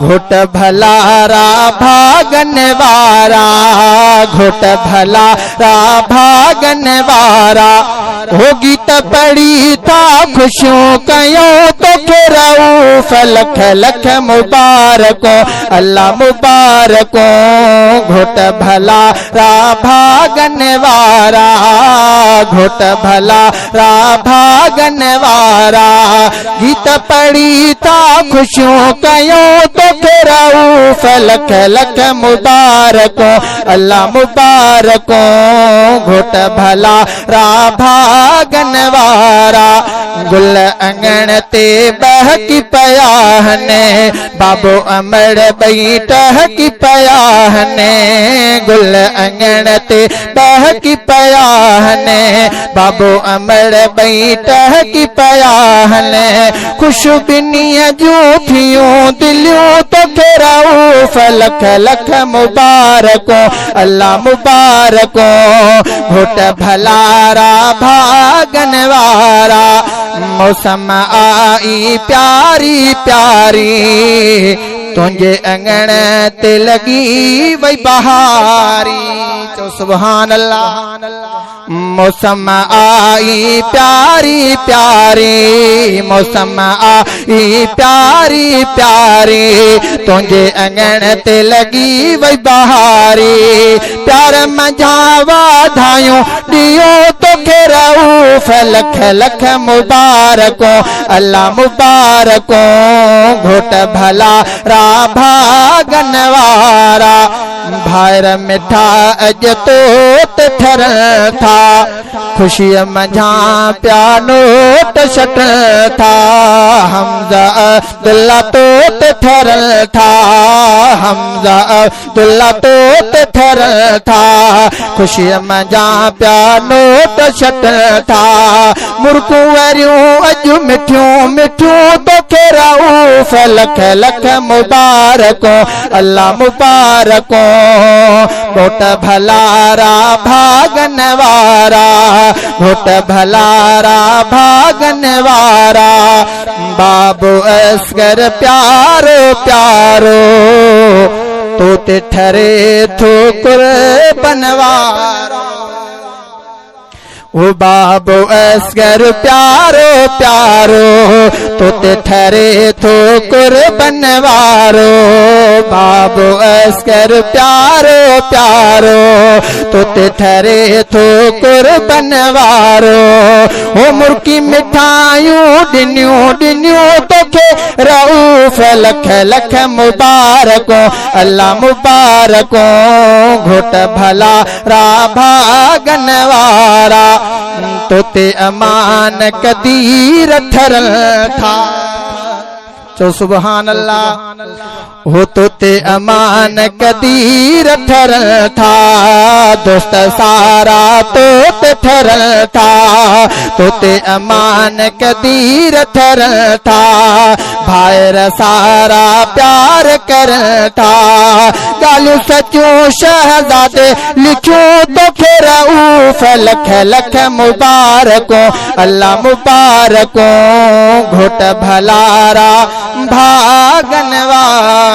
घुट भलारा भागन वारा, घुट भलारा भागन वारा। होगी त पड़ी था खुशियों कयो तो रऊफ लख लख मुबारकों, अल्लाह मुबारकों। घुट भलारा भागन वारा, घुट भलारा भागन वारा। गीत पड़ी था खुशियों कयो तो रऊफ लख लख मुबारकों, अल्लाह मुबारकों। घुट भलारा भागन वारा। गुल अंगण ते बहकी पया हने, बाबो अमर बई टहकी पया हने। गुल अंगण ते बहकी पया हने, बाबो अमर बई टहकी पया हने। खुशबिनिया जूठियों दिलियों तो रऊफ लख लख मुबारकों, अल्लाह मुबारकों। घुट भलारा भागन वारा। मौसम आई प्यारी प्यारी, तुझे अंगण ते लगी वही बहारी। तो सुभान अल्लाह। मौसम आई प्यारी प्यारी, मौसम आई प्यारी प्यारी, तुझे अंगण ते लगी वही बहारी। प्यार मझावा धायूं दियो तो रऊफ लख लख मुबारकों, अल्लाह मुबारकों। घुट भलारा भागन वारा। भायर मिठा अज तोत ठर था, खुशी मझा प्यानोट शट था। हमजा अब्दुल्ला तोत ठर था, हमजा अब्दुल्ला तोत ठर था। खुशी मझा प्यानोट शट था। मुर्कुवरियूं अज मिठियूं मिठियूं तो रऊफ लख लख मुबारकों, अल्लाह मुबारकों। घुट भलारा भागन वारा, घुट भलारा भागन वारा। बाबू असगर प्यारो प्यारो, तोते ठरे थो कुर्बन वारा। ओ बाबू असगर प्यारो प्यारो, तोते ठरे थो कुर्बन वारो। बाबू असगर प्यारो प्यारो, तोते ठरे थो कुर्बन वारो। ओ मुर्की मिठाइयूं डिनियूं डिनियूं तोखे रऊफ लख लख मुबारकों, अल्लाह मुबारकों। घुट भलारा भागन वारा। तोते अमान कदीर ठरल था। तो सुभान अल्लाह। हो तोते अमान कदीर ठरल था, दोस्त सारा तोते ठरल था। तोते अमान कदीर ठरल था, भायर सारा प्यार कर था। गालू सचूं शहजादे लिखूं तो रऊफ लख लख मुबारकों, अल्लाह मुबारकों। घुट भलारा भागन वारा।